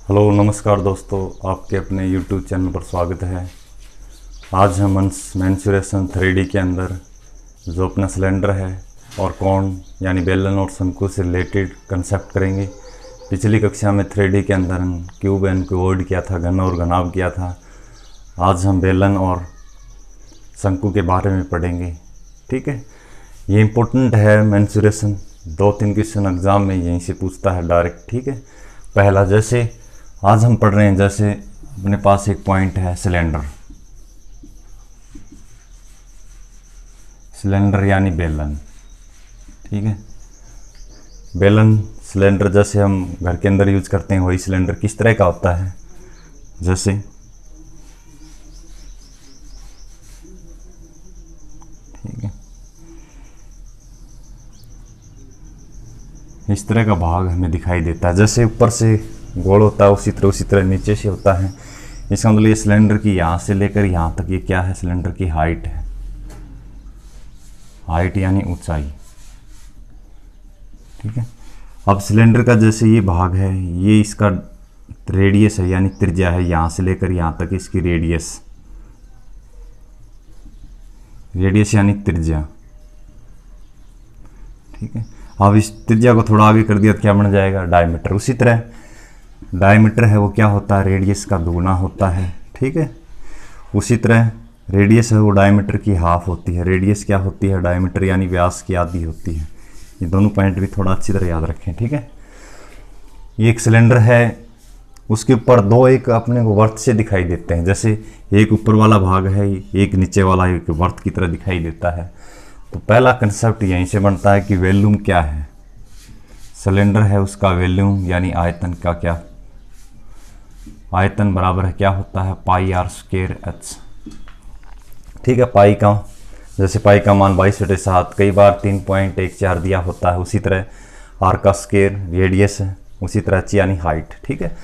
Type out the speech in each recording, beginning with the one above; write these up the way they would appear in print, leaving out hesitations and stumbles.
Hello नमस्कार दोस्तों, आपके अपने YouTube चैनल पर स्वागत है। आज हम मेंसुरेशन 3D के अंदर जो अपना सिलेंडर है और कोण यानी बेलन और शंकु से रिलेटेड कंसेप्ट करेंगे। पिछली कक्षा में 3D के अंदर हम क्यूब एंड क्यूबॉइड किया था, घन और घनाभ किया था। आज हम बेलन और शंकु के बारे में पढ़ेंगे। ठीक है, ये इम्पोर्टेंट है मेंसुरेशन। 2-3 क्वेश्चन एग्ज़ाम में यहीं से पूछता है डायरेक्ट। ठीक है, पहला जैसे आज हम पढ़ रहे हैं, जैसे अपने पास एक पॉइंट है सिलेंडर यानी बेलन। ठीक है, बेलन सिलेंडर जैसे हम घर के अंदर यूज करते हैं, वही सिलेंडर किस तरह का होता है, जैसे ठीक है इस तरह का भाग हमें दिखाई देता है। जैसे ऊपर से गोल होता है उसी तरह नीचे से होता है। इसका मतलब ये सिलेंडर की यहाँ से लेकर यहाँ तक ये क्या है, सिलेंडर की हाइट है। हाइट यानी ऊंचाई। ठीक है, अब सिलेंडर का जैसे ये भाग है, ये इसका रेडियस है यानी त्रिज्या है। यहाँ से लेकर यहाँ तक इसकी रेडियस यानी त्रिज्या। ठीक है, अब इस त्रिज्या को थोड़ा आगे कर दिया तो क्या बन जाएगा, डायमीटर। उसी तरह डायमीटर है वो क्या होता है, रेडियस का दुगुना होता है। ठीक है, उसी तरह रेडियस है वो डायमीटर की हाफ होती है। रेडियस क्या होती है, डायमीटर यानी व्यास की आधी होती है। ये दोनों पॉइंट भी थोड़ा अच्छी तरह याद रखें। ठीक है, ये एक सिलेंडर है, उसके ऊपर दो एक अपने को वर्त से दिखाई देते हैं। जैसे एक ऊपर वाला भाग है, एक नीचे वाला एक वर्त की तरह दिखाई देता है। तो पहला कंसेप्ट यहीं से बनता है कि वॉल्यूम क्या है। सिलेंडर है, उसका वॉल्यूम यानी आयतन का क्या, आयतन बराबर है क्या होता है, पाई आर स्क्वायर एच। ठीक है, पाई का जैसे पाई का मान 22/7, कई बार 3.14 दिया होता है। उसी तरह आर का स्क्वायर रेडियस है, उसी तरह एच यानी हाइट। ठीक है,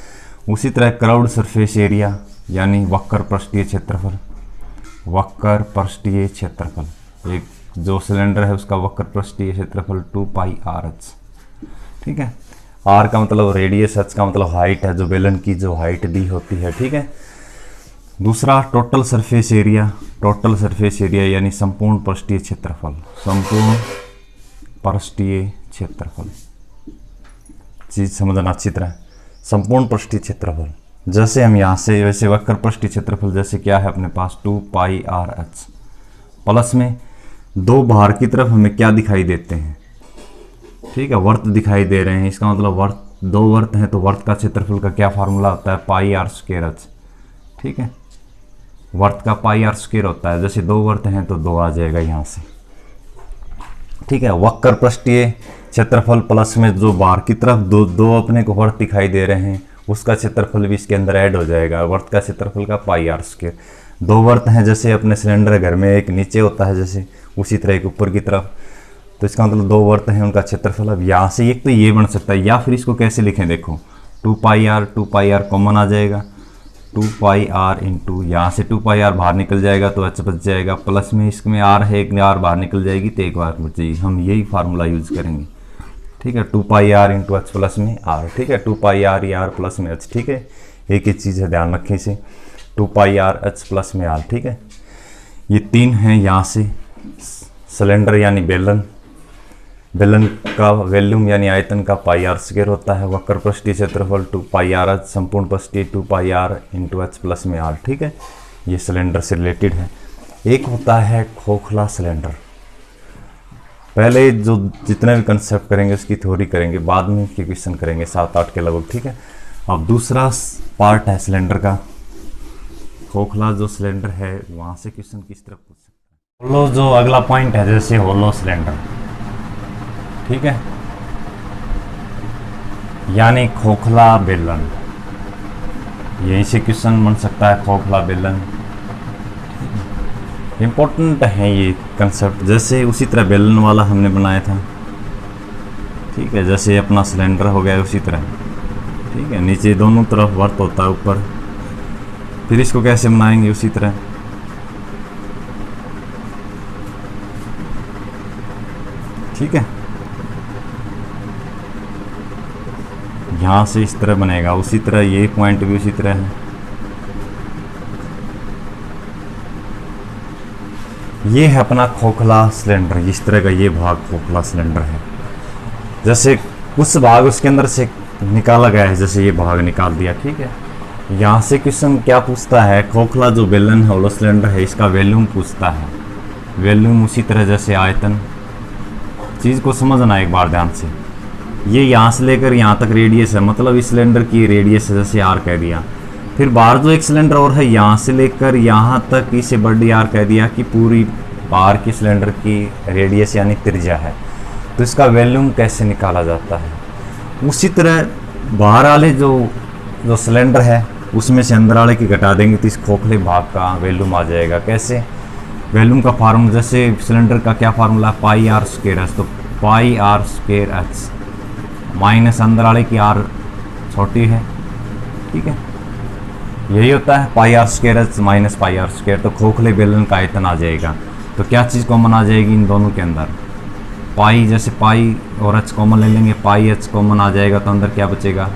उसी तरह कर्व्ड सरफेस एरिया यानी वक्र पृष्ठीय क्षेत्रफल। वक्र पृष्ठीय क्षेत्रफल, एक जो सिलेंडर है उसका वक्र पृष्ठीय क्षेत्रफल 2πr/h। ठीक है, आर का मतलब रेडियस, एच का मतलब हाइट है, जो बेलन की जो हाइट दी होती है। ठीक है, दूसरा total surface area. Total surface area यानी संपूर्ण पृष्ठीय क्षेत्रफल। संपूर्ण पृष्ठीय क्षेत्रफल, चीज समझना अच्छी तरह। संपूर्ण पृष्ठीय क्षेत्रफल जैसे हम यहाँ से वैसे वक्र पृष्ठीय क्षेत्रफल जैसे क्या है अपने पास 2πr/h। प्लस में दो बाहर की तरफ हमें क्या दिखाई देते हैं, ठीक है, वर्त दिखाई दे रहे हैं। इसका मतलब वर्त, दो वर्त हैं तो वर्त का क्षेत्रफल का क्या फार्मूला होता है, πr²h। ठीक है, वर्त का πr² होता है। जैसे दो वर्त हैं तो 2 आ जाएगा यहाँ से। ठीक है, वक्र पृष्ठीय क्षेत्रफल प्लस में जो बाहर की तरफ दो अपने को वर्त दिखाई दे रहे हैं, उसका क्षेत्रफल भी इसके अंदर ऐड हो जाएगा। वर्त का क्षेत्रफल का πr²। दो वर्त हैं जैसे अपने सिलेंडर घर में, एक नीचे होता है जैसे, उसी तरह एक ऊपर की तरफ। तो इसका मतलब दो वर्त हैं, उनका क्षेत्रफल। अब यहाँ से एक तो ये बन सकता है, या फिर इसको कैसे लिखें, देखो 2πr कॉमन आ जाएगा। 2πr इंटू यहाँ से 2πr बाहर निकल जाएगा तो h बच जाएगा। प्लस में इसमें r है, एक r बाहर निकल जाएगी तो एक बार बच जाएगी। हम यही फार्मूला यूज करेंगे। ठीक है, 2πr इंटू h प्लस में r। ठीक है, 2πr या r प्लस में h। ठीक है, एक ही चीज़ है, ध्यान रखें इसे, 2πr h प्लस में r। ठीक है, ये तीन हैं। यहाँ से सिलेंडर यानी बेलन, बेलन का वॉल्यूम यानी आयतन का πr² होता है। वक्र पृष्ठीय क्षेत्रफल 2πr/h, संपूर्ण पृष्ठीय 2πr इंटू h प्लस में r। ठीक है, ये सिलेंडर से रिलेटेड है। एक होता है खोखला सिलेंडर। पहले जो जितने भी कंसेप्ट करेंगे उसकी थ्योरी करेंगे, बाद में के क्वेश्चन करेंगे 7-8 के लगभग। ठीक है, अब दूसरा पार्ट है सिलेंडर का, खोखला जो सिलेंडर है, वहाँ से क्वेश्चन किस तरह पूछ सकते हैं। होलो जो अगला पॉइंट है, जैसे होलो सिलेंडर। ठीक है, यानी खोखला बेलन। यहीं से क्वेश्चन बन सकता है, खोखला बेलन। इम्पोर्टेंट है ये कंसेप्ट। जैसे उसी तरह बेलन वाला हमने बनाया था। ठीक है, जैसे अपना सिलेंडर हो गया उसी तरह। ठीक है, नीचे दोनों तरफ वर्त होता है, ऊपर। फिर इसको कैसे बनाएंगे, उसी तरह। ठीक है, यहाँ से इस तरह बनेगा, उसी तरह ये पॉइंट भी उसी तरह है। ये है अपना खोखला सिलेंडर, इस तरह का ये भाग खोखला सिलेंडर है। जैसे कुछ भाग उसके अंदर से निकाला गया है, जैसे ये भाग निकाल दिया, ठीक है। यहाँ से क्वेश्चन क्या पूछता है, खोखला जो बेलन है होलो सिलेंडर है, इसका वॉल्यूम पूछता है। वॉल्यूम उसी तरह जैसे आयतन, चीज़ को समझना एक बार ध्यान से। ये यहाँ से लेकर यहाँ तक रेडियस है, मतलब इस सिलेंडर की रेडियस है, जैसे आर कह दिया। फिर बाहर जो एक सिलेंडर और है, यहाँ से लेकर यहाँ तक इसे बड़ी आर कह दिया कि पूरी बाहर की सिलेंडर की रेडियस यानी त्रिज्या है। तो इसका वॉल्यूम कैसे निकाला जाता है, उसी तरह बाहर वाले जो सिलेंडर है उसमें से अंदर वाले की घटा देंगे तो इस खोखले भाग का वॉल्यूम आ जाएगा। कैसे, वॉल्यूम का फार्मूला, जैसे सिलेंडर का क्या formula, pi r square h, तो pi r square h minus अंदर वाले की आर छोटी है, ठीक है, यही होता है pi r square h minus pi r square. तो खोखले बेलन का आयतन आ जाएगा। तो क्या चीज़ कॉमन आ जाएगी इन दोनों के अंदर, पाई, जैसे पाई और एच कॉमन ले लेंगे, पाई एच कॉमन आ जाएगा तो अंदर क्या बचेगा,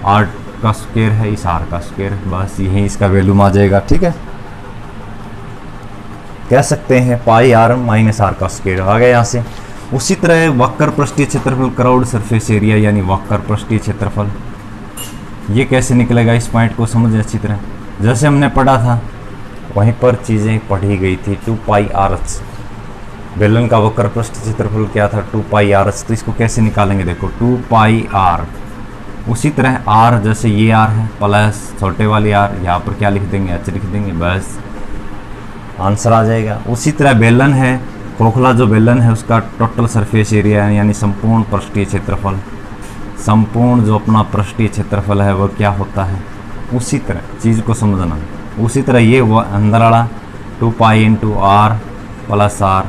आर का स्क्वायर है इस आर का स्क्वायर, बस यही इसका वैल्यूम आ जाएगा, ठीक है। कह सकते हैं पाई आर माइनस आर का स्क्वायर आ गया यहाँ से। उसी तरह वक्र पृष्ठीय क्षेत्रफल, क्राउड सरफेस एरिया यानी वक्र पृष्ठीय क्षेत्रफल, ये कैसे निकलेगा, इस पॉइंट को समझें अच्छी तरह। जैसे हमने पढ़ा था वहीं पर चीज़ें पढ़ी गई थी। 2 पाई आर एच, बेलन का वक्र पृष्ठीय क्षेत्रफल क्या था, 2 पाई आर एच। तो इसको कैसे निकालेंगे, देखो 2 पाई आर, उसी तरह आर, जैसे ये आर है प्लस छोटे वाली आर, यहाँ पर क्या लिख देंगे, एच लिख देंगे, बस आंसर आ जाएगा। उसी तरह बेलन है, खोखला जो बेलन है उसका टोटल सरफेस एरिया यानी संपूर्ण पृष्ठीय क्षेत्रफल, संपूर्ण जो अपना पृष्ठीय क्षेत्रफल है वह क्या होता है, उसी तरह चीज़ को समझना। उसी तरह ये अंदर वाला 2 pi into r plus r,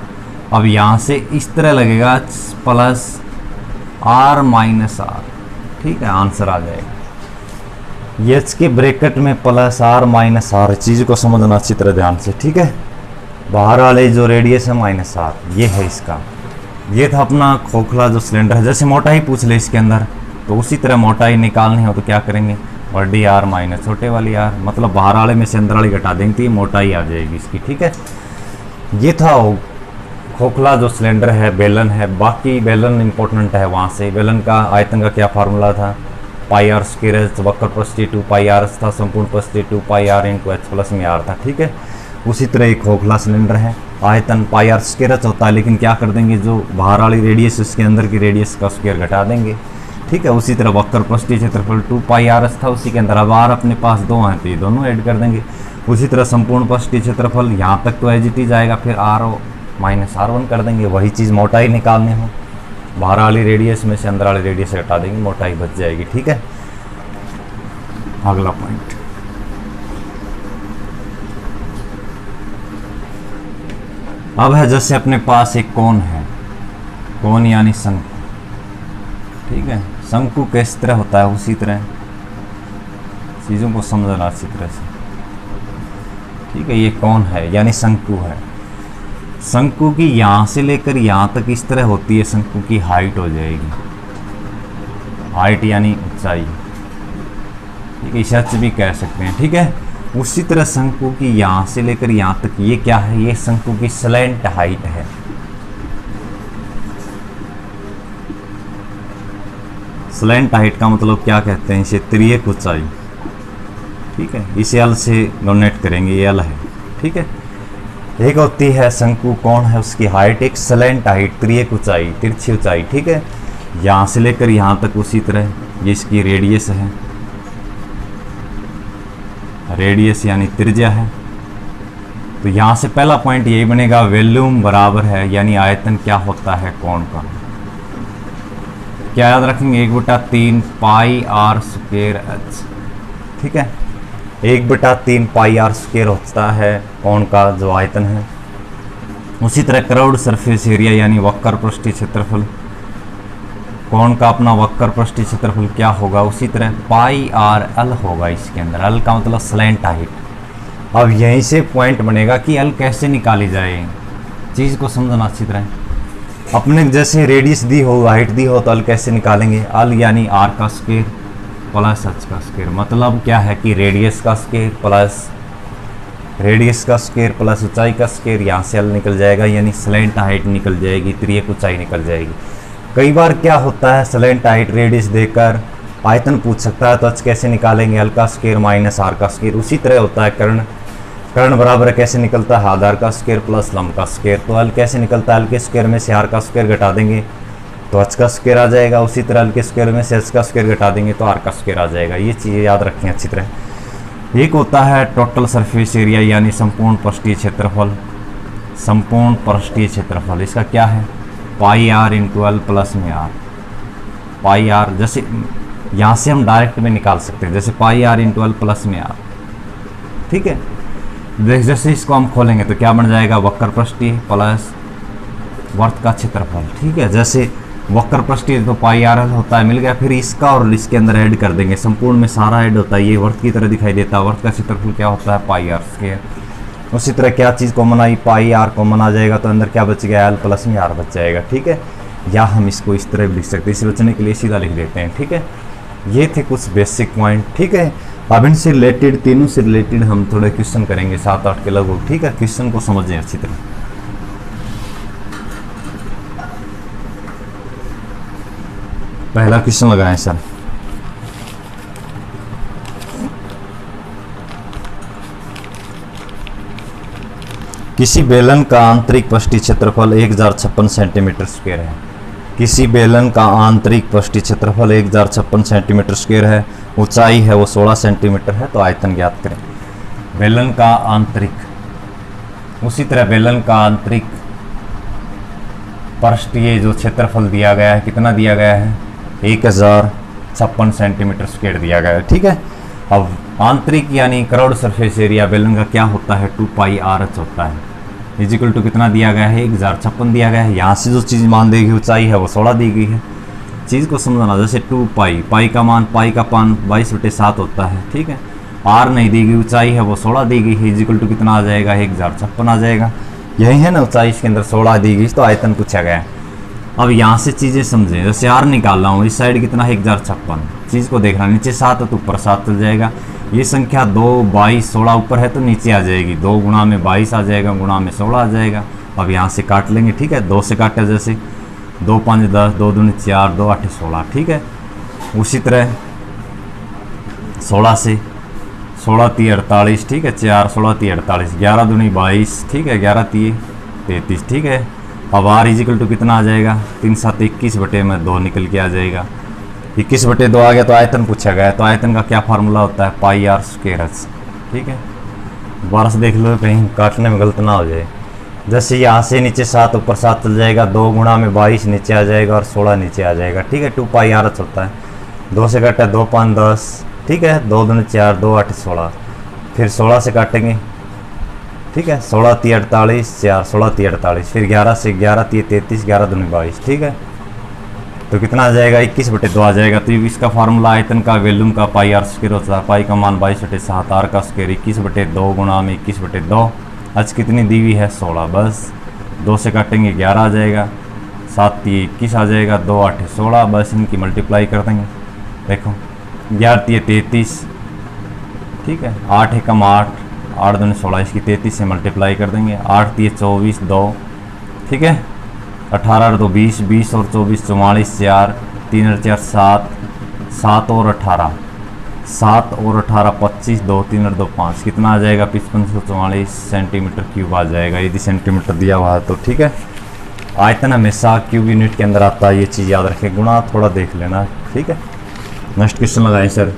अब यहाँ से इस तरह लगेगा प्लस आर माइनस आर, ठीक है, आंसर आ जाएगा। एच के ब्रैकेट में प्लस आर माइनस आर, चीज़ को समझना अच्छी तरह ध्यान से, ठीक है। बाहर वाले जो रेडियस है माइनस आर, ये है इसका। ये था अपना खोखला जो सिलेंडर है। जैसे मोटाई पूछ ले इसके अंदर, तो उसी तरह मोटाई निकालनी हो तो क्या करेंगे, बड़ी आर माइनस छोटे वाली आर, मतलब बाहर वाले में से अंदर वाली घटा देंगे तो ये मोटाई आ जाएगी इसकी, ठीक है। ये था खोखला जो सिलेंडर है, बेलन है। बाकी बेलन इंपॉर्टेंट है, वहाँ से बेलन का आयतन का क्या फार्मूला था, पाई आर स्क्वायर एच, वक्र पृष्ठीय 2 पाई आर था, संपूर्ण पृष्ठीय 2 पाई आर इंटू एच प्लस में आर था, ठीक है। उसी तरह एक खोखला सिलेंडर है, आयतन पाई आर स्क्वायर एच होता है, लेकिन क्या कर देंगे, जो बाहर वाली रेडियस उसके अंदर की रेडियस का स्क्वायर घटा देंगे, ठीक है। उसी तरह वक्र पृष्ठीय क्षेत्रफल 2 पाई आर एच था, उसी के अंदर अब आर अपने पास 2 हैं तो ये दोनों ऐड कर देंगे। उसी तरह संपूर्ण पृष्ठीय क्षेत्रफल यहाँ तक तो एज इट इज आएगा, फिर आर माइनस R1 कर देंगे। वही चीज़ मोटाई निकालनी हो, बाहर वाली रेडियस में से अंदर वाली रेडियस हटा देंगे, मोटाई बच जाएगी, ठीक है। अगला पॉइंट, अब है जैसे अपने पास एक कोन है, कोन यानी शंकु, ठीक है। शंकु किस तरह होता है, उसी तरह चीज़ों को समझना अच्छी तरह से, ठीक है। ये कोन है यानी शंकु है। शंकु की यहाँ से लेकर यहाँ तक इस तरह होती है, शंकु की हाइट हो जाएगी, हाइट यानी ऊंचाई, ठीक है, इसे भी कह सकते हैं, ठीक है। उसी तरह शंकु की यहाँ से लेकर यहाँ तक ये क्या है, ये शंकु की स्लैंट हाइट है। स्लैंट हाइट का मतलब क्या कहते हैं, इसे तिर्यक ऊंचाई, ठीक है। इसे एल से डोनेट करेंगे, ये एल है, ठीक है। एक होती है शंकु, कौन है उसकी हाइट, एक स्लैंट हाइट, तिर्यक ऊंचाई, तिरछी ऊंचाई, ठीक है। यहाँ से लेकर यहाँ तक उसी तरह ये इसकी रेडियस है, रेडियस यानी त्रिज्या है। तो यहाँ से पहला पॉइंट यही बनेगा, वॉल्यूम बराबर है यानी आयतन क्या होता है कोण का, क्या याद रखेंगे, 1/3 पाई आर स्क्वायर एच, ठीक है। 1/3 पाई आर स्क्वायर होता है कोण का जो आयतन है। उसी तरह कर्व्ड सरफेस एरिया यानी वक्र पृष्ठीय क्षेत्रफल, कोण का अपना वक्र पृष्ठीय क्षेत्रफल क्या होगा, उसी तरह पाई आर एल होगा इसके अंदर, एल का मतलब स्लैंट हाइट। अब यहीं से पॉइंट बनेगा कि एल कैसे निकाली जाए, चीज़ को समझना अच्छी तरह। अपने जैसे रेडियस दी हो, हाइट दी हो, तो अल कैसे निकालेंगे? अल यानी आर का स्क्वायर प्लस एच का स्क्वायर। मतलब क्या है कि रेडियस का स्क्वायर प्लस ऊंचाई का स्क्वायर, यहाँ से अल निकल जाएगा, यानी स्लैंट हाइट निकल जाएगी, तिर्यक ऊंचाई निकल जाएगी। कई बार क्या होता है, स्लैंट हाइट रेडियस देकर आयतन पूछ सकता है, तो एच कैसे निकालेंगे? अल का स्क्वायर माइनस आर का स्क्वायर। उसी तरह होता है कर्ण बराबर कैसे निकलता है? आधार का स्क्वायर प्लस लंब का स्क्वायर। तो अल कैसे निकलता है? अल के स्क्वायर में से आर का स्क्वायर घटा देंगे तो एच का स्क्वायर आ जाएगा। उसी तरह अल के स्क्वायर में से एच का स्क्वायर घटा देंगे तो आर का स्क्वायर आ जाएगा। ये चीज़ें याद रखें अच्छी तरह। एक होता है टोटल सरफेस एरिया यानी संपूर्ण पृष्ठीय क्षेत्रफल। संपूर्ण पृष्ठीय क्षेत्रफल इसका क्या है? Pi are into L plus में आर। पाई आर जैसे यहाँ से हम डायरेक्ट में निकाल सकते हैं, जैसे पाई आर इंटू एल प्लस में आर। ठीक है, जैसे इसको हम खोलेंगे तो क्या बन जाएगा? वक्र पृष्ठीय प्लस वर्त का क्षेत्रफल। ठीक है, जैसे वक्र पृष्ठीय तो पाई आर एल होता है, मिल गया। फिर इसका और इसके अंदर ऐड कर देंगे, संपूर्ण में सारा ऐड होता है, ये वर्त की तरह दिखाई देता है। वर्त का क्षेत्रफल क्या होता है? Pi r square. उसी तरह क्या चीज़ कॉमन आई? पाई आर कॉमन आ जाएगा, तो अंदर क्या बच गया? एल प्लस में आर बच जाएगा। ठीक है, या हम इसको इस तरह भी लिख सकते हैं, इसे बचने के लिए सीधा लिख देते हैं। ठीक है, ये थे कुछ बेसिक पॉइंट। ठीक है, अब इनसे रिलेटेड, तीनों से रिलेटेड हम थोड़े क्वेश्चन करेंगे 7-8 के लगभग। ठीक है, क्वेश्चन को समझें अच्छी तरह। पहला क्वेश्चन लगाएं सर। किसी बेलन का आंतरिक पृष्ठीय क्षेत्रफल 1056 सेंटीमीटर स्क्वायर है। किसी बेलन का आंतरिक पृष्ठीय क्षेत्रफल 1056 सेंटीमीटर स्क्वायर है, ऊंचाई है वो 16 सेंटीमीटर है, तो आयतन ज्ञात करें। बेलन का आंतरिक, उसी तरह बेलन का आंतरिक पृष्ठीय जो क्षेत्रफल दिया गया है, कितना दिया गया है? 1056 सेंटीमीटर स्क्वायर दिया गया है। ठीक है, अब आंतरिक यानी क्राउड सरफेस एरिया बेलन का क्या होता है? 2 पाई आर एच होता है। इजिकल टू कितना दिया गया है? 1056 दिया गया है। यहाँ से जो चीज़ मान देगी ऊंचाई है वो 16 दी गई है। चीज़ को समझना, जैसे 2 पाई का मान 22/7 होता है। ठीक है, आर नहीं दी गई, ऊंचाई है वो 16 दी गई है। इजिकल टू कितना आ जाएगा? 1056 आ जाएगा। यही है ना ऊंचाई, इसके अंदर 16 दी गई, तो आयतन पूछा गया है। अब यहाँ से चीज़ें समझें, जैसे आर निकाल रहा हूँ, इस साइड कितना है? 1056। चीज़ को देखना, नीचे 7 है तो ऊपर 7 चल जाएगा। ये संख्या 2, 22, 16 ऊपर है तो नीचे आ जाएगी। 2 गुणा में 22 आ जाएगा, गुणा में 16 आ जाएगा। अब यहाँ से काट लेंगे। ठीक है, 2 से काटे, जैसे 2 5 10, 2 दूनी 4, 2 8 16। ठीक है, उसी तरह 16 से 16 3 48। ठीक है, 4 16 3 48, 11 दूनी 22। ठीक है, 11 3 33। ठीक है, अब आर इजिकल टू कितना आ जाएगा? 3 7 21 बटे में 2 निकल के आ जाएगा। 21/2 आ गया, तो आयतन पूछा गया है। तो आयतन का क्या फार्मूला होता है? Pi r square H. ठीक है, दोबारा से देख लो कहीं काटने में गलत ना हो जाए। जैसे यहाँ से नीचे 7 ऊपर 7 चल जाएगा, 2 गुणा में 22 नीचे आ जाएगा और 16 नीचे आ जाएगा। ठीक है, 2 पाई आर एच होता है। 2 से काटा 2 5 10। ठीक है, 2 दूनी 4, 2 8 16। फिर 16 से काटेंगे। ठीक है, 16 3 48, 4 16 3 48। फिर 11 से 11 3 33, 11 दूनी 22। ठीक है, तो कितना आ जाएगा? 21/2 आ जाएगा। तो इसका फार्मूला आयतन का वॉल्यूम का पाई आर स्क्वायर होता है। पाई का मान 22/7, आर का स्क्वायर 21/2 गुणा में 21/2। आज कितनी दी हुई है? 16। बस 2 से काटेंगे 11 आ जाएगा, 7 3 21 आ जाएगा, 2 8 16। बस इनकी मल्टीप्लाई कर देंगे। देखो 11 3 33। ठीक है, 8 एकम 8, 8 दूनी 16, इसकी 33 से मल्टीप्लाई कर देंगे। 8 3 24 2। ठीक है, 18 2 20, 20 और 24 44, 4 3 और 4 7, 7 और 18 7 और 18 25, 2 3 और 2 5, कितना आ जाएगा? 5544 सेंटीमीटर क्यूब आ जाएगा, यदि सेंटीमीटर दिया हुआ है तो। ठीक है, आयतन हमेशा क्यूब यूनिट के अंदर आता है, ये चीज़ याद रखें। गुणा थोड़ा देख लेना। ठीक है, नेक्स्ट क्वेश्चन लगाएं सर।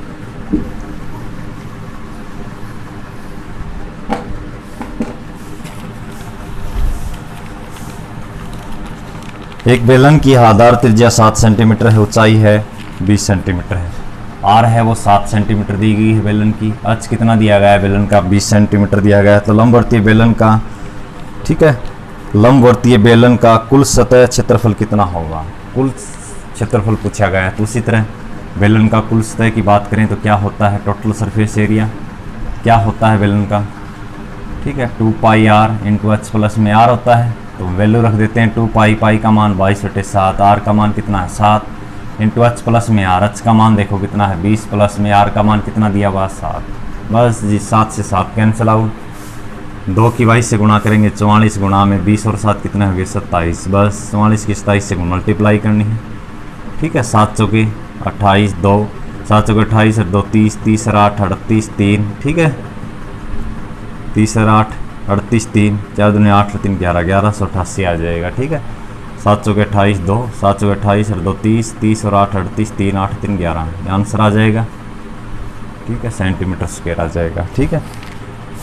एक बेलन की आधार त्रिज्या 7 सेंटीमीटर है, ऊंचाई है 20 सेंटीमीटर है। आर है वो 7 सेंटीमीटर दी गई है बेलन की। एच कितना दिया गया है? बेलन का 20 सेंटीमीटर दिया गया है। तो लंबवर्तीय बेलन का, ठीक है, लंबवर्तीय बेलन का कुल सतह क्षेत्रफल कितना होगा? कुल क्षेत्रफल पूछा गया है। तो उसी तरह बेलन का कुल सतह की बात करें तो क्या होता है? टोटल सरफेस एरिया क्या होता है बेलन का? ठीक है, 2 पाई आर इंटू एच प्लस में आर होता है। तो वैल्यू रख देते हैं 2 पाई, पाई का मान 22/7, आर का मान कितना है 7 इंटू एच प्लस में आर, एच का मान देखो कितना है 20 प्लस में आर का मान कितना दिया हुआ 7। बस जी 7 से 7 कैंसिल आउट, 2 की 22 से गुणा करेंगे 44 गुणा में 20 और 7 कितने हो गए 27। बस 44 की 27 से मल्टीप्लाई करनी है, ठीक है। 7 चौके 28, 2 7 चौके 28 और 2 30, 30 और 8 38, 3, ठीक है। 30 और 8 38, 3 4 दूनी 8 3 11, 1188 आ जाएगा, ठीक है। 7 चौके 28, 2 7 चौके 28 और 2 30, 30 और 8 38, 3 8 3 11 आंसर आ जाएगा, ठीक है। सेंटीमीटर स्क्वायर आ जाएगा, ठीक है।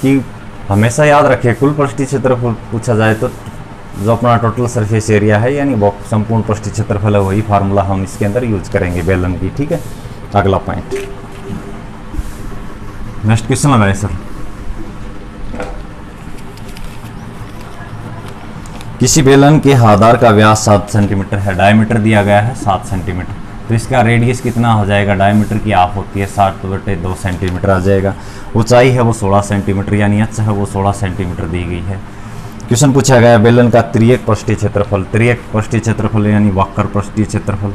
कि हमेशा याद रखिए कुल पृष्ठीय क्षेत्रफल पूछा जाए तो जो अपना टोटल सरफेस एरिया है यानी वो संपूर्ण पृष्ठीय क्षेत्रफल है, वही फार्मूला हम इसके अंदर यूज करेंगे बेलन की, ठीक है। अगला पॉइंट, नेक्स्ट क्वेश्चन लगाए सर। किसी बेलन के आधार का व्यास 7 सेंटीमीटर है, डायमीटर दिया गया है 7 सेंटीमीटर, तो इसका रेडियस कितना हो जाएगा, डायमीटर की हाफ होती है 60/2 सेंटीमीटर आ जाएगा। ऊंचाई है वो 16 सेंटीमीटर यानी एच है वो 16 सेंटीमीटर दी गई है। क्वेश्चन पूछा गया बेलन का त्रियक पृष्ठीय क्षेत्रफल, त्रियक पृष्ठीय क्षेत्रफल यानी वक्र पृष्ठीय क्षेत्रफल,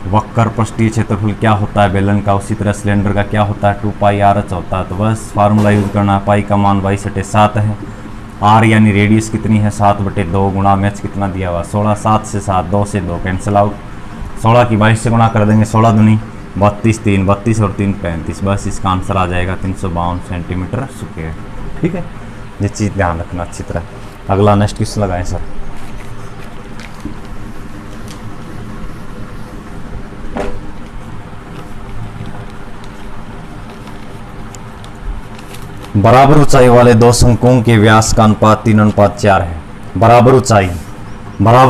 वक्र पृष्ठीय क्षेत्रफल क्या होता है बेलन का, उसी तरह सिलेंडर का क्या होता है 2 पाई आर एच होता है। तो बस फार्मूला यूज करना है, पाई का मान 22/7 है, आर यानी रेडियस कितनी है 7/2 गुणा में एच कितना दिया हुआ 16, 7 से 7 2 से 2 कैंसिल आउट, 16 की 22 से गुणा कर देंगे 16 दूनी 32, 3 32 और 3 35। बस इसका आंसर आ जाएगा 352 सेंटीमीटर स्क्वायर, ठीक है। ये चीज़ ध्यान रखना अच्छी तरह। अगला नेक्स्ट क्वेश्चन लगाएं सर। बराबर ऊंचाई वाले दो शंकुओं के व्यास का अनुपात 3:4 है। बराबर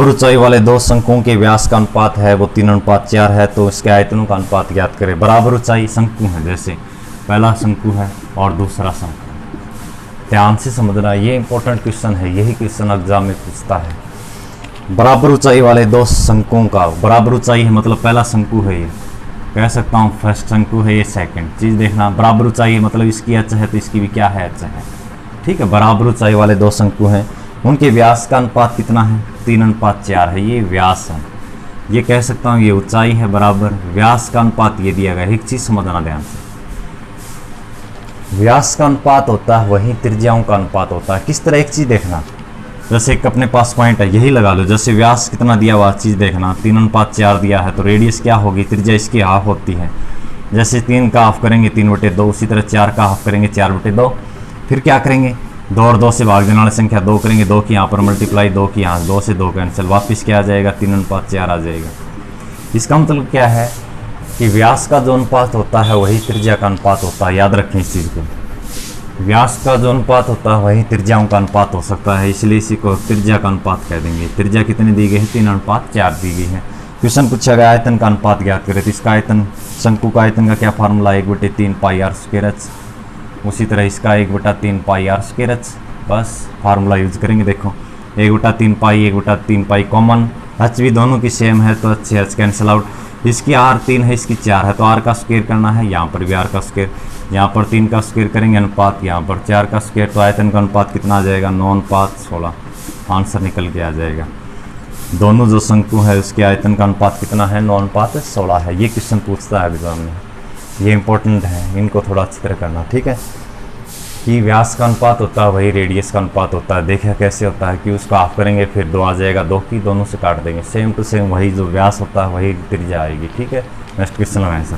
ऊंचाई वाले दो शंकुओं के व्यास का अनुपात है वो 3:4 है, तो इसके आयतनों का अनुपात ज्ञात करें। बराबर ऊंचाई शंकु है, जैसे पहला शंकु है और दूसरा शंकु, ध्यान से समझना, ये इंपॉर्टेंट क्वेश्चन है, यही क्वेश्चन एग्जाम में पूछता है। बराबर ऊंचाई वाले दो शंकुओं का, बराबर ऊंचाई है मतलब पहला शंकु है, ये कह सकता हूँ फर्स्ट शंकु है, ये सेकंड चीज़ देखना। बराबर ऊंचाई मतलब इसकी एच है तो इसकी भी क्या है एच है, ठीक है। बराबर ऊंचाई वाले दो शंकु हैं, उनके व्यास का अनुपात कितना है 3:4 है, ये व्यास है। ये कह सकता हूँ ये ऊंचाई है बराबर व्यास का अनुपात ये दिया गया। एक चीज़ समझना ध्यान से, व्यास का अनुपात होता है वही त्रिज्याओं का अनुपात होता है। किस तरह, एक चीज़ देखना, जैसे एक अपने पास पॉइंट है यही लगा लो, जैसे व्यास कितना दिया हुआ चीज़ देखना 3:4 दिया है तो रेडियस क्या होगी, त्रिज्या इसकी हाफ होती है। जैसे 3 का हाफ करेंगे 3/2, उसी तरह 4 का हाफ करेंगे 4/2। फिर क्या करेंगे 2 और 2 से भाग देने वाली संख्या 2 करेंगे, 2 की यहाँ पर मल्टीप्लाई, 2 की यहाँ, 2 से 2 कैंसिल, वापस क्या आ जाएगा 3:4 आ जाएगा। इसका मतलब क्या है कि व्यास का जो अनुपात होता है वही त्रिज्या का अनुपात होता है। याद रखें इस चीज़ को, व्यास का जो अनुपात होता है वही त्रिज्याओं का अनुपात हो सकता है, इसलिए इसी को त्रिज्या का अनुपात कह देंगे। त्रिज्या कितनी दी गई है 3:4 दी गई है। क्वेश्चन पूछा गया आयतन का अनुपात ज्ञात करें, तो इसका आयतन, शंकु का आयतन का क्या formula 1/3 pi r square h, उसी तरह इसका 1/3 पाई आर स्क्वायर एच। बस फार्मूला यूज करेंगे, देखो 1/3 पाई कॉमन, एच भी दोनों की सेम है तो अच्छे एच कैंसिल आउट। इसकी आर 3 है इसकी 4 है तो आर का स्क्वायर करना है, यहाँ पर भी आर का स्क्वायर, यहाँ पर 3 का स्क्वायर करेंगे अनुपात, यहाँ पर 4 का स्क्वायर, तो आयतन का अनुपात कितना आ जाएगा 9:16, आंसर निकल के आ जाएगा। दोनों जो शंकु है उसके आयतन का अनुपात कितना है 9:16 है। ये क्वेश्चन पूछता है एग्जाम में, ये इंपॉर्टेंट है, इनको थोड़ा अच्छी तरह करना, ठीक है। कि व्यास का अनुपात होता है वही रेडियस का अनुपात होता है। देखिए कैसे होता है कि उसको हाफ करेंगे फिर 2 आ जाएगा, 2 की दोनों से काट देंगे, सेम टू सेम वही जो व्यास होता है वही त्रिज्या आएगी, ठीक है। नेक्स्ट क्वेश्चन लगाएं सर।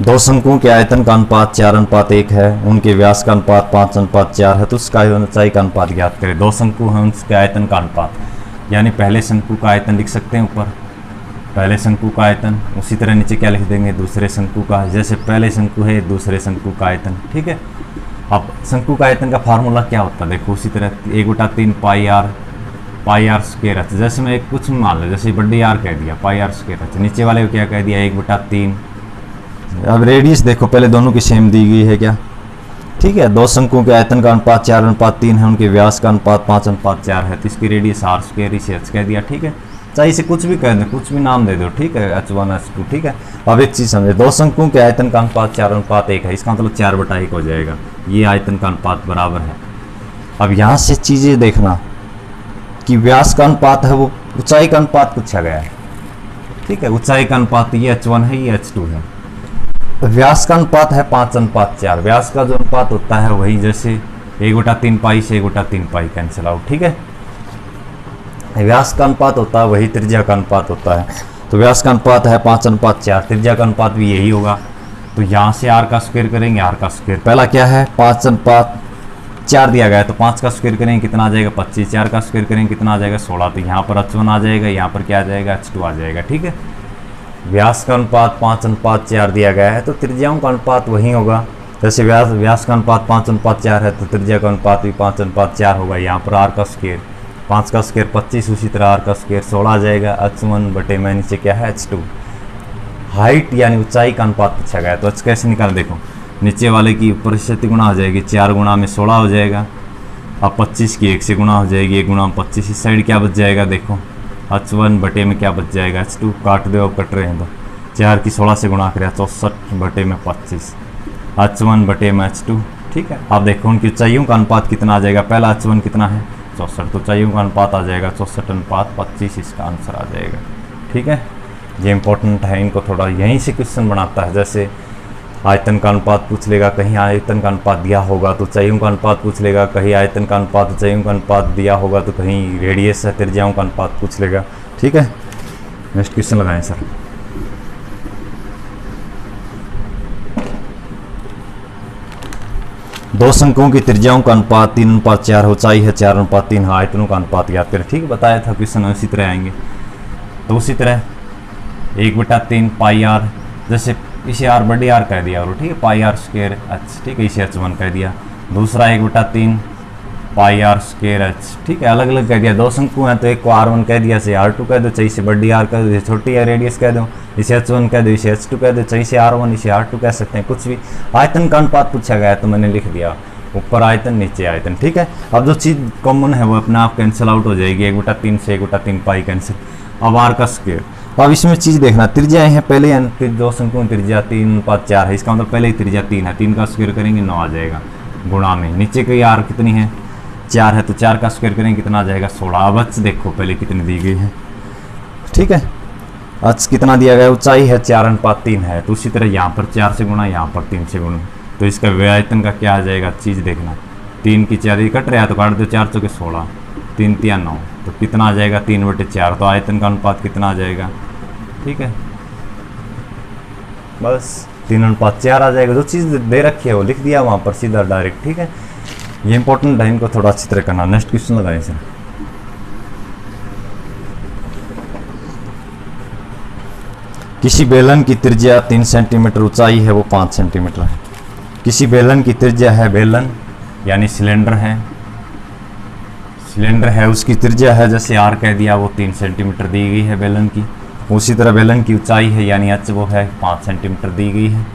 दो शंकुओं के आयतन का अनुपात 4:1 है, उनके व्यास का अनुपात 5:4 है, तो उसका ऊंचाई का अनुपात ज्ञात करें। दो शंकु हैं उसके आयतन का अनुपात, यानी पहले शंकु का आयतन लिख सकते हैं ऊपर, पहले शंकु का आयतन, उसी तरह नीचे क्या लिख देंगे दूसरे शंकु का, जैसे पहले शंकु है दूसरे शंकु का आयतन, ठीक है। अब शंकु का आयतन का फार्मूला क्या होता है देखो, उसी तरह 1/3 पाई आर स्क्वायर एच, जैसे मैं एक कुछ मान लो जैसे बड़ी आर कह दिया पाई आर स्क्वायर एच, नीचे वाले को क्या कह दिया 1/3। अब रेडियस देखो पहले दोनों की सेम दी गई है क्या, ठीक है। दो शंकुओं के आयतन का अनुपात 4:3 है, उनके व्यास का अनुपात 5:4 है, तो इसकी रेडियस आर स्क्वायर इसे एच कह दिया, ठीक है। चाहे इसे कुछ भी कह दो, कुछ भी नाम दे दो, ठीक है, H1 H2, ठीक है। अब एक चीज़ समझे, दो शंकुओं के आयतन का अनुपात 4:1 है, इसका मतलब 4/1 हो जाएगा, ये आयतन का अनुपात बराबर है। अब यहाँ से चीज़ें देखना कि व्यास का अनुपात है वो ऊंचाई का अनुपात पूछा गया है, ठीक है, ऊंचाई का अनुपात ये H1 है, ये H2 है। तो व्यास का अनुपात है 5:4, व्यास का जो अनुपात होता है वही जैसे 1/3 पाई से 1/3 पाई कैंसिल आउट, ठीक है। व्यास का अनुपात होता है वही त्रिज्या का अनुपात होता है, तो व्यास का अनुपात है 5:4, त्रिज्या का अनुपात भी यही होगा। तो यहाँ से r का स्क्वायर करेंगे, r का स्क्वायर पहला क्या है 5:4 दिया गया है, तो 5 का स्क्वायर करेंगे कितना आ जाएगा 25, 4 का स्क्वायर करेंगे कितना आ जाएगा 16, तो यहाँ पर H1 आ जाएगा, यहाँ पर क्या आ जाएगा H2 आ जाएगा, ठीक है। व्यास का अनुपात 5:4 दिया गया है, तो त्रिज्याओं का अनुपात वही होगा, जैसे व्यास का अनुपात 5:4 है तो त्रिज्या का अनुपात भी 5:4 होगा। यहाँ पर r का स्क्वायर 5 का स्क्वायर 25, उसी तरह r का स्क्वायर 16 आ जाएगा, H1 बटे में नीचे क्या है H2। हाइट यानी ऊंचाई का अनुपात पूछा गया, तो h कैसे निकाल, देखो नीचे वाले की ऊपर से गुणा हो जाएगी, 4 गुणा में 16 हो जाएगा। अब 25 की 1 से गुणा हो जाएगी, 1 गुणा में 25, इस साइड क्या बच जाएगा, देखो H1 बटे में क्या बच जाएगा H2, काट दो, अब कट रहे हैं तो 4 की 16 से गुणा करें 64 बटे में 25, H1 बटे में H2, ठीक है। अब देखो उनकी ऊंचाइयों का अनुपात कितना आ जाएगा, पहला H1 कितना है 64, तो ऊंचाइयों का अनुपात आ जाएगा 64:25, इसका आंसर आ जाएगा, ठीक है। ये इंपॉर्टेंट है, इनको थोड़ा यहीं से क्वेश्चन बनाता है, जैसे आयतन का अनुपात पूछ लेगा, कहीं आयतन का अनुपात दिया होगा तो ऊंचाइयों का अनुपात पूछ लेगा, कहीं आयतन का अनुपात ऊंचाइयों का अनुपात दिया होगा तो कहीं रेडियस है त्रिज्याओं का अनुपात पूछ लेगा, ठीक है। नेक्स्ट क्वेश्चन लगाएं सर। दो शंकुओं की त्रिज्याओं का अनुपात 3:4, ऊंचाई है 4:3, आयतनों का अनुपात ज्ञात करें, ठीक बताया था क्वेश्चन, उसी तरह आएंगे। तो उसी तरह 1/3 पाई r, जैसे इसे r बड़ी r कह दिया, और ठीक है पाई r स्क्वायर h, ठीक है, इसे H1 कह दिया। दूसरा 1/3 पाई r स्क्वायर h, ठीक है, अलग अलग कह दिया। दो शंकु हैं तो एक को R1 कह दिया, इसे R2 कह दो, चाहे इसे बड़ी r कह दो, इसे छोटी r रेडियस कह दो, इसे H1 कह दो, इसे H2 कह दो, चाहे इसे R1 इसे R2 कह सकते हैं, कुछ भी। आयतन का अनुपात पूछा गया तो मैंने लिख दिया, ऊपर आयतन नीचे आयतन, ठीक है। अब जो चीज़ कॉमन है वो अपने आप कैंसिल आउट हो जाएगी, 1/3 से 1/3 पाई कैंसिल। अब r का स्क्वायर, अब इसमें चीज़ देखना, त्रिज्याएं हैं पहले, दो शंकुओं त्रिज्या 3:4 है, इसका मतलब पहले ही त्रिज्या 3 है, 3 का स्क्वायर करेंगे 9 आ जाएगा, गुणा में नीचे की r कितनी है 4 है, तो 4 का स्क्वायर करेंगे कितना आ जाएगा 16। अब h देखो पहले कितनी दी गई है, ठीक है, h कितना दिया गया, ऊंचाई है 4:3 है, तो उसी तरह यहाँ पर 4 से गुणा, यहाँ पर 3 से गुणा, तो इसका व्यायतन का क्या आ जाएगा, चीज़ देखना, 3 की 4 कट रहा है तो काट दो, 4 चौके 16, 3 3 9, तो कितना आ जाएगा 3/4, तो आयतन का अनुपात कितना आ जाएगा, ठीक है, बस 3:4 आ जाएगा। जो चीज़ दे रखी है वो लिख दिया वहाँ पर सीधा डायरेक्ट, ठीक है। ये इंपॉर्टेंट है, इनको थोड़ा अच्छी तरह करना। नेक्स्ट क्वेश्चन लगाए सर। किसी बेलन की त्रिज्या 3 सेंटीमीटर, ऊंचाई है वो 5 सेंटीमीटर है। किसी बेलन की त्रिज्या है, बेलन यानी सिलेंडर है, सिलेंडर है, उसकी त्रिज्या है जैसे r कह दिया वो 3 सेंटीमीटर दी गई है बेलन की। उसी तरह बेलन की ऊंचाई है यानी h वो है 5 सेंटीमीटर दी गई है।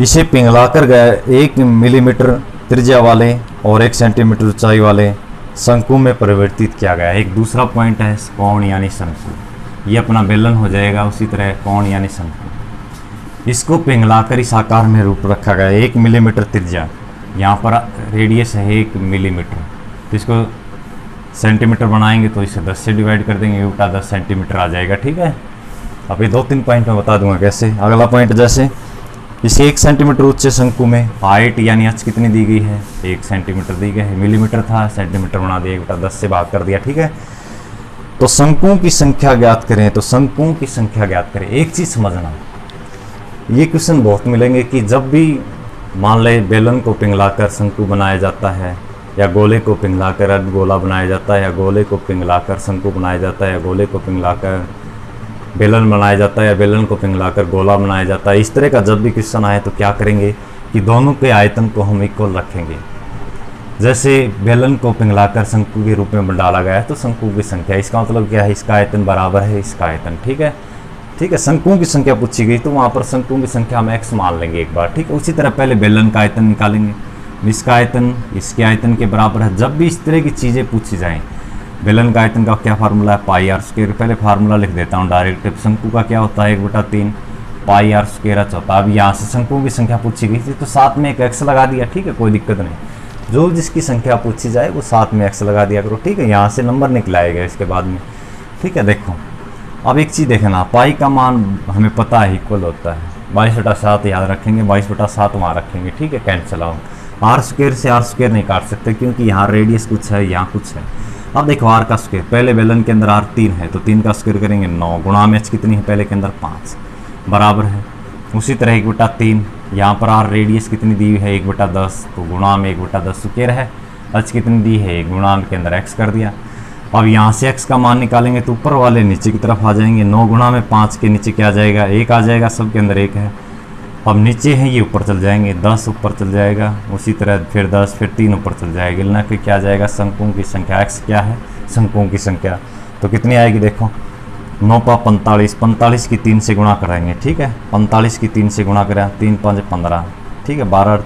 इसे पिघलाकर गए 1 मिलीमीटर त्रिज्या वाले और 1 सेंटीमीटर ऊंचाई वाले शंकु में परिवर्तित किया गया। एक दूसरा पॉइंट है कोण यानी शंकु, ये अपना बेलन हो जाएगा। उसी तरह कोण यानी शंकु, इसको पिघलाकर इस आकार में रूप रखा गया। 1 मिलीमीटर त्रिज्या, यहाँ पर रेडियस है 1 मिलीमीटर, तो इसको सेंटीमीटर बनाएंगे तो इसे 10 से डिवाइड कर देंगे, उल्टा 10 सेंटीमीटर आ जाएगा, ठीक है। अब ये 2-3 पॉइंट में बता दूंगा कैसे। अगला पॉइंट, जैसे इसे 1 सेंटीमीटर ऊंचे शंकु में हाइट यानी h कितनी दी गई है, 1 सेंटीमीटर दी गई है। मिलीमीटर था, सेंटीमीटर बना दिया, उल्टा 10 से भाग कर दिया, ठीक है। तो शंकुओं की संख्या ज्ञात करें, तो शंकुओं की संख्या ज्ञात करें। एक चीज़ समझना, ये क्वेश्चन बहुत मिलेंगे कि जब भी मान ले बेलन को पिघलाकर शंकु बनाया जाता है, या गोले को पिघलाकर अर्धगोला बनाया जाता है, या गोले को पिघलाकर शंकु बनाया जाता है, या गोले को पिघलाकर बेलन बनाया जाता है, या बेलन को पिघलाकर गोला बनाया जाता है, इस तरह का जब भी क्वेश्चन आए तो क्या करेंगे कि दोनों के आयतन को हम इक्वल रखेंगे। जैसे बेलन को पिघलाकर शंकु के रूप में डाला गया है तो शंकु की संख्या, इसका मतलब क्या है, इसका आयतन बराबर है इसका आयतन, ठीक है। ठीक है, शंकुओं की संख्या पूछी गई तो वहाँ पर शंकुओं की संख्या हम x मान लेंगे एक बार, ठीक है। उसी तरह पहले बेलन का आयतन निकालेंगे, इसका आयतन इसके आयतन के बराबर है। जब भी इस तरह की चीज़ें पूछी जाएं बेलन का आयतन का क्या फार्मूला है, पाई आर स्क्वायर। पहले फार्मूला लिख देता हूँ डायरेक्ट। शंकु का क्या होता है, 1/3 पाई आर स्क्वायर एच होता है। अब यहाँ से शंकुओं की संख्या पूछी गई थी तो साथ में एक एक्स लगा दिया, ठीक है, कोई दिक्कत नहीं। जो जिसकी संख्या पूछी जाए वो साथ में एक्स लगा दिया करो, ठीक है। यहाँ से नंबर निकलाएगा इसके बाद में, ठीक है। देखो अब एक चीज़ देखना, पाई का मान हमें पता है इक्वल होता है 22/7, याद रखेंगे 22/7 वहाँ रखेंगे, ठीक है, कैंसिल आउट। आर स्क्वायर से आर स्क्वायर नहीं काट सकते क्योंकि यहाँ रेडियस कुछ है, यहाँ कुछ है। अब देखो आर का स्क्वायर, पहले बेलन के अंदर आर 3 है तो 3 का स्क्वायर करेंगे 9, गुणा में एच कितनी है पहले के अंदर 5, बराबर है। उसी तरह 1/3, यहाँ पर आर रेडियस कितनी दी हुई है 1/10, तो गुणा में 1/10 स्क्वायर है। एच कितनी दी है, गुणा के अंदर एक्स कर दिया। अब यहाँ से x का मान निकालेंगे तो ऊपर वाले नीचे की तरफ आ जाएंगे। 9 गुणा में 5 के नीचे क्या आ जाएगा, 1 आ जाएगा, सब के अंदर 1 है। अब नीचे है ये ऊपर चल जाएंगे, 10 ऊपर चल जाएगा, उसी तरह फिर 10, फिर 3 ऊपर चल जाएगा। गिनना कि क्या आ जाएगा, शंकुओं की संख्या, x क्या है शंकुओं की संख्या, तो कितनी आएगी देखो 9×45, 45 की 3 से गुणा कराएंगे, ठीक है। 45 की 3 से गुणा करें, 3 5 15, ठीक है, 12 और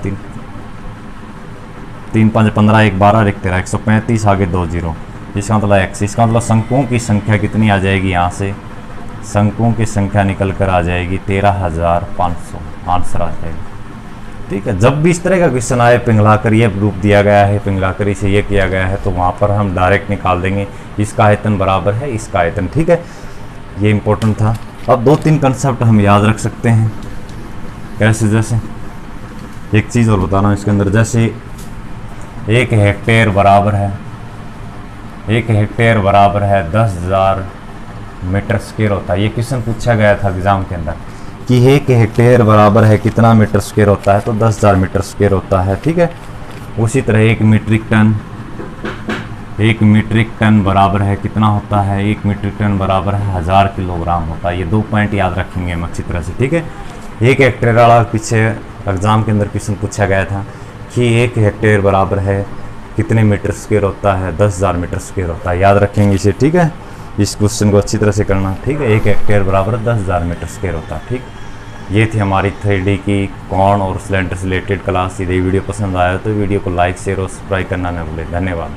3 5 15, 1 12, 1 13, 135, आगे 2 0, इसका मतलब x। इसका मतलब शंकुओं की संख्या कितनी आ जाएगी, यहाँ से शंकुओं की संख्या निकल कर आ जाएगी 13,500, आंसर आ जाएगा, ठीक है। जब भी इस तरह का क्वेश्चन आए, पिघलाकर ये प्रूफ दिया गया है, पिघलाकर इसे ये किया गया है, तो वहाँ पर हम डायरेक्ट निकाल देंगे इसका आयतन बराबर है इसका आयतन, ठीक है। ये इंपॉर्टेंट था। अब 2-3 कंसेप्ट हम याद रख सकते हैं, कैसे, जैसे एक चीज़ और बता रहा हूँ इसके अंदर, जैसे 1 हेक्टेयर बराबर है 10,000 मीटर स्क्वायर होता है। ये क्वेश्चन पूछा गया था एग्जाम के अंदर कि 1 हेक्टेयर बराबर है कितना मीटर स्क्वायर होता है, तो 10,000 मीटर स्क्वायर होता है, ठीक है। उसी तरह 1 मीट्रिक टन बराबर है कितना होता है, 1 मीट्रिक टन बराबर है 1000 किलोग्राम होता है। ये 2 पॉइंट याद रखेंगे हम अच्छी तरह से, ठीक है। 1 हेक्टेयर वाला पीछे एग्जाम के अंदर क्वेश्चन पूछा गया था कि 1 हेक्टेयर बराबर है कितने मीटर स्क्वायर होता है, 10,000 मीटर स्क्वायर होता है, याद रखेंगे इसे, ठीक है। इस क्वेश्चन को अच्छी तरह से करना, ठीक है। 1 हेक्टेयर बराबर 10,000 मीटर स्क्वायर होता है, ठीक। ये थी हमारी 3D की कोण और सिलेंडर से रिलेटेड क्लास। यदि वीडियो पसंद आया तो वीडियो को लाइक शेयर और सब्सक्राइब करना न भूलें। धन्यवाद।